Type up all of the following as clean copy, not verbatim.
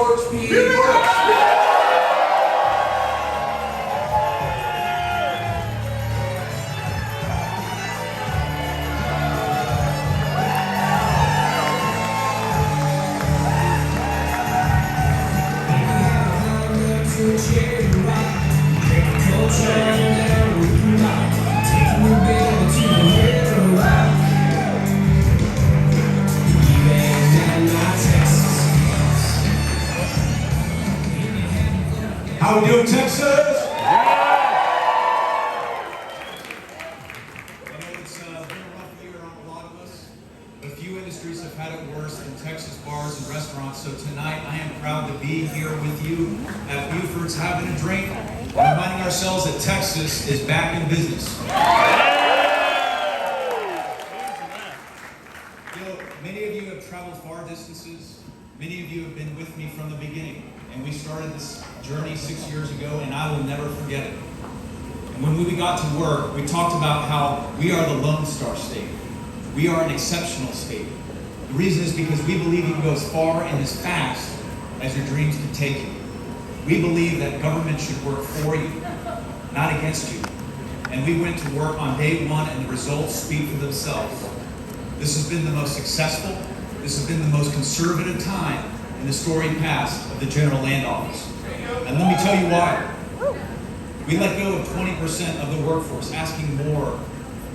George P. Bush. How we doing, Texas? I know it's been a rough year on a lot of us, but few industries have had it worse than Texas bars and restaurants. So tonight, I am proud to be here with you at Buford's having a drink, reminding ourselves that Texas is back in business. You know, many of you have traveled far distances. Many of you have been with me from the beginning, and we started this journey 6 years ago, and I will never forget it. And when we got to work, we talked about how we are the Lone Star State. We are an exceptional state. The reason is because we believe you can go as far and as fast as your dreams can take you. We believe that government should work for you, not against you. And we went to work on day one, and the results speak for themselves. This has been the most successful, this has been the most conservative time in the storied past of the General Land Office. And let me tell you why. We let go of 20% of the workforce, asking more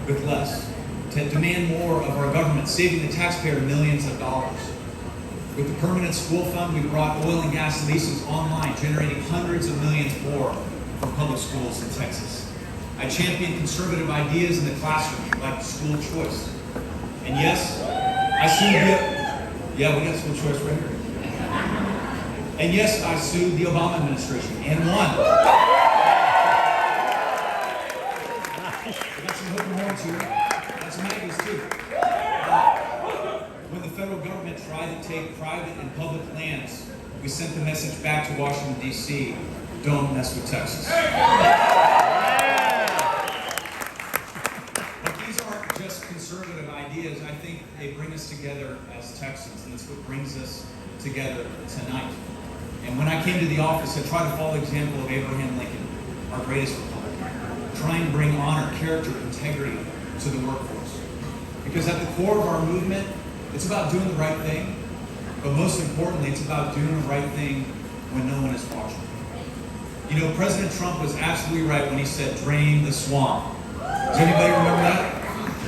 with less, to demand more of our government, saving the taxpayer millions of dollars. With the permanent school fund, we brought oil and gas leases online, generating hundreds of millions more for public schools in Texas. I championed conservative ideas in the classroom, like school choice. And yes, I sued we got school choice right here. And yes, I sued the Obama administration and won. I got some hook and horns here. Got some maggots too. When the federal government tried to take private and public lands, we sent the message back to Washington, D.C., don't mess with Texas. But these aren't just conservative ideas. I think they bring us together as Texans, and that's what brings us together tonight. And when I came to the office, I tried to follow the example of Abraham Lincoln, our greatest Republican, trying to bring honor, character, integrity to the workforce. Because at the core of our movement, it's about doing the right thing, but most importantly, it's about doing the right thing when no one is watching. You know, President Trump was absolutely right when he said, drain the swamp. Does anybody remember that?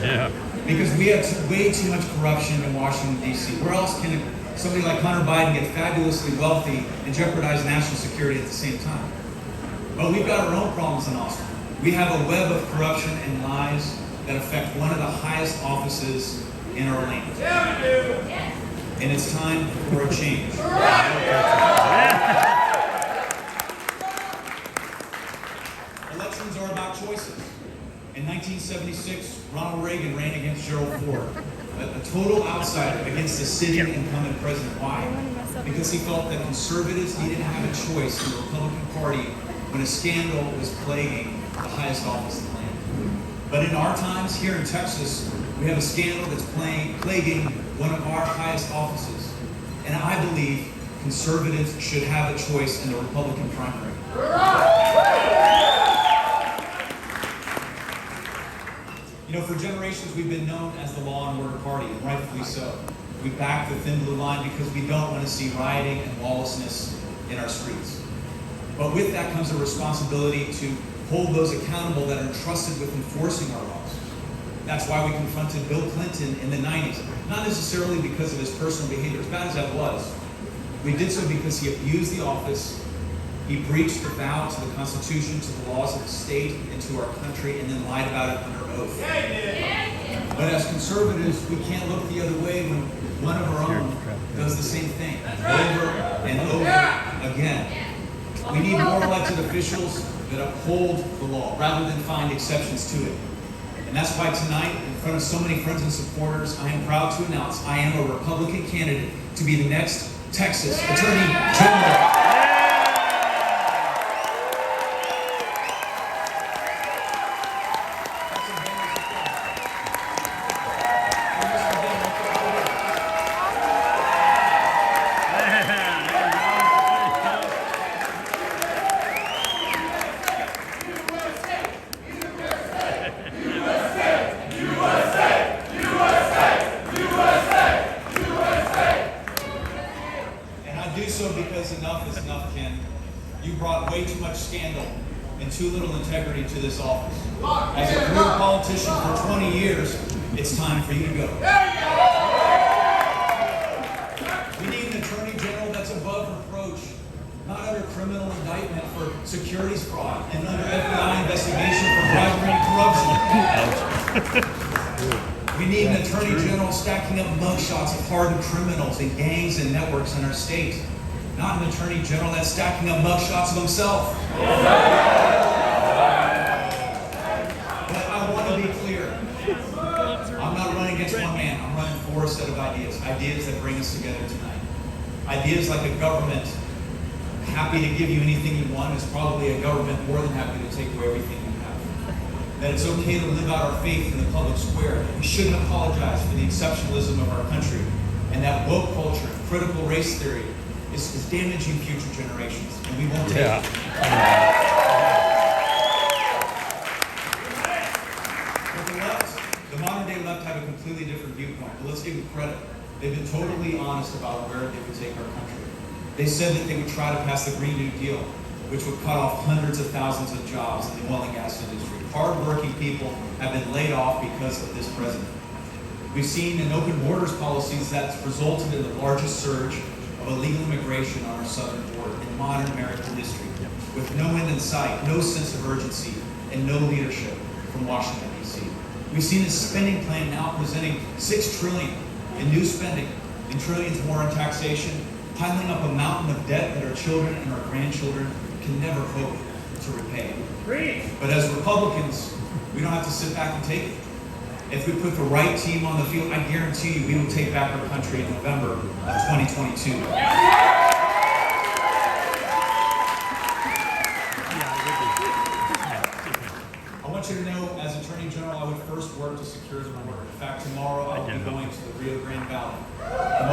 Yeah. Because we have way too much corruption in Washington, D.C. Where else can somebody like Hunter Biden get fabulously wealthy and jeopardize national security at the same time? But we've got our own problems in Austin. We have a web of corruption and lies that affect one of the highest offices in our land. Yeah, we do. And it's time for a change. Elections are about choices. In 1976, Ronald Reagan ran against Gerald Ford, a total outsider against the sitting incumbent president. Why? Because he felt that conservatives needed to have a choice in the Republican Party when a scandal was plaguing the highest office in the land. But in our times here in Texas, we have a scandal that's plaguing one of our highest offices. And I believe conservatives should have a choice in the Republican primary. You know, for generations we've been known as the law and order party, and rightfully so. We back the thin blue line because we don't want to see rioting and lawlessness in our streets. But with that comes a responsibility to hold those accountable that are entrusted with enforcing our laws. That's why we confronted Bill Clinton in the 90s. Not necessarily because of his personal behavior, as bad as that was. We did so because he abused the office, he breached the vow to the Constitution, to the laws of the state, and to our country, and then lied about it under oath. But as conservatives, we can't look the other way when one of our own does the same thing over and over again. We need more elected officials that uphold the law rather than find exceptions to it. And that's why tonight, in front of so many friends and supporters, I am proud to announce I am a Republican candidate to be the next Texas Attorney General. enough is enough, Ken. You brought way too much scandal and too little integrity to this office. As a career politician for 20 years, it's time for you to go. We need an attorney general that's above reproach, not under criminal indictment for securities fraud and under FBI investigation for bribery and corruption. We need an attorney general stacking up mugshots of hardened criminals and gangs and networks in our state, not an attorney general that's stacking up mugshots of himself. But I want to be clear. I'm not running against one man. I'm running for a set of ideas that bring us together tonight. Ideas like a government happy to give you anything you want is probably a government more than happy to take away everything you have. That it's okay to live out our faith in the public square. That we shouldn't apologize for the exceptionalism of our country. And that woke culture, critical race theory, is damaging future generations. And we won't take it. But the left, the modern day left, have a completely different viewpoint. But let's give them credit. They've been totally honest about where they would take our country. They said that they would try to pass the Green New Deal, which would cut off hundreds of thousands of jobs in the oil and gas industry. Hard-working people have been laid off because of this president. We've seen an open borders policies that's resulted in the largest surge of illegal immigration on our southern border in modern American history, with no end in sight, no sense of urgency, and no leadership from Washington, D.C. We've seen a spending plan now presenting $6 trillion in new spending and trillions more in taxation, piling up a mountain of debt that our children and our grandchildren can never hope to repay. But as Republicans, we don't have to sit back and take it. If we put the right team on the field, I guarantee you we will take back our country in November of 2022. I want you to know, as Attorney General, I would first work to secure the border. In fact, tomorrow I will be going to the Rio Grande Valley, the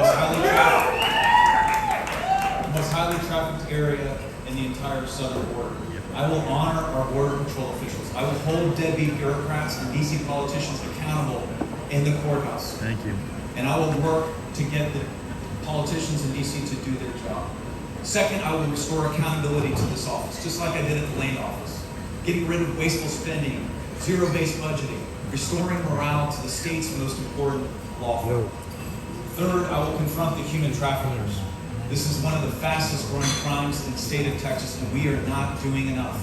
most highly trafficked area in the entire southern border. I will honor our border control officials. I will hold deadbeat bureaucrats and DC politicians accountable in the courthouse. Thank you. And I will work to get the politicians in DC to do their job. Second, I will restore accountability to this office, just like I did at the Lane office. Getting rid of wasteful spending, zero-based budgeting, restoring morale to the state's most important law firm. Third, I will confront the human traffickers. This is one of the fastest growing crimes in the state of Texas, and we are not doing enough.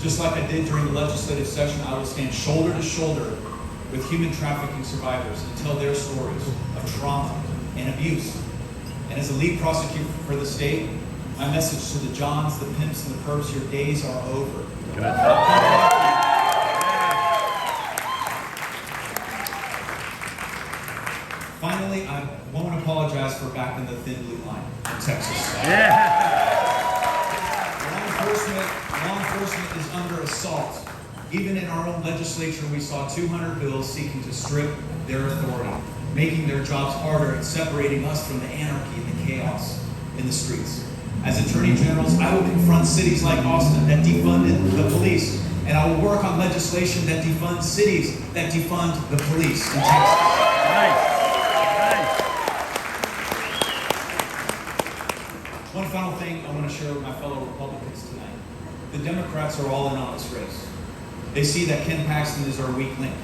Just like I did during the legislative session, I will stand shoulder to shoulder with human trafficking survivors and tell their stories of trauma and abuse. And as a lead prosecutor for the state, my message to the Johns, the pimps, and the perps, your days are over. Finally, I won't apologize for backing the thin blue line in Texas. Law enforcement is under assault. Even in our own legislature, we saw 200 bills seeking to strip their authority, making their jobs harder and separating us from the anarchy and the chaos in the streets. As Attorney Generals, I will confront cities like Austin that defunded the police, and I will work on legislation that defunds cities that defund the police in Texas. Nice. One final thing I want to share with my fellow Republicans tonight. The Democrats are all in on this race. They see that Ken Paxton is our weak link.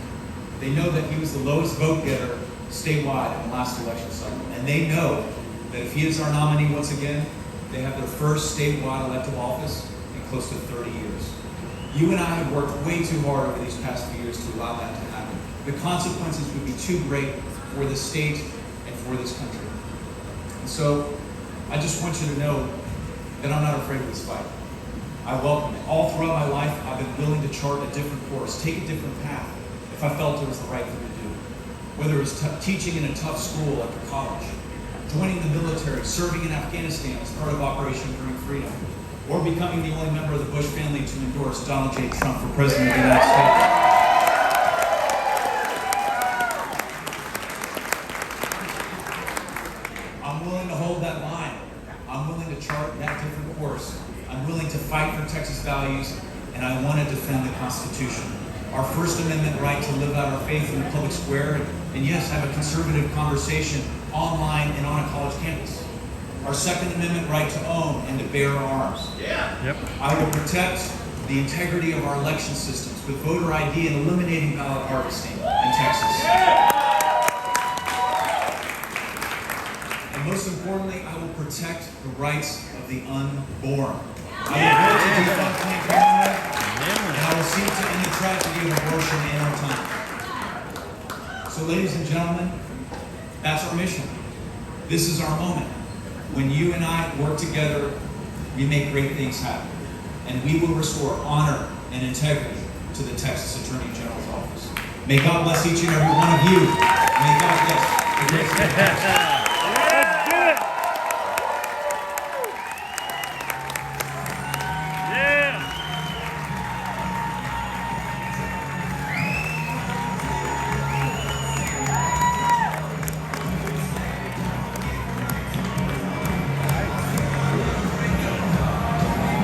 They know that he was the lowest vote getter statewide in the last election cycle. And they know that if he is our nominee once again, they have their first statewide elective office in close to 30 years. You and I have worked way too hard over these past few years to allow that to happen. The consequences would be too great for the state and for this country. And so, I just want you to know that I'm not afraid of this fight. I welcome it. All throughout my life, I've been willing to chart a different course, take a different path, if I felt it was the right thing to do. Whether it was teaching in a tough school after college, joining the military, serving in Afghanistan as part of Operation Enduring Freedom, or becoming the only member of the Bush family to endorse Donald J. Trump for President of the United States. I'm willing to hold that line. I'm willing to chart that different course. I'm willing to fight for Texas values, and I want to defend the Constitution. Our First Amendment right to live out our faith in the public square, and yes, have a conservative conversation online and on a college campus. our Second Amendment right to own and to bear arms. Yep. I will protect the integrity of our election systems with voter ID and eliminating ballot harvesting in Texas. And most importantly, I will protect the rights of the unborn. I will vote to defund Planned Parenthood, and I will seek to end the tragedy of abortion in our time. So, ladies and gentlemen, that's our mission. This is our moment. When you and I work together, we make great things happen. And we will restore honor and integrity to the Texas Attorney General's office. May God bless each and every one of you. May God bless the great state of Texas.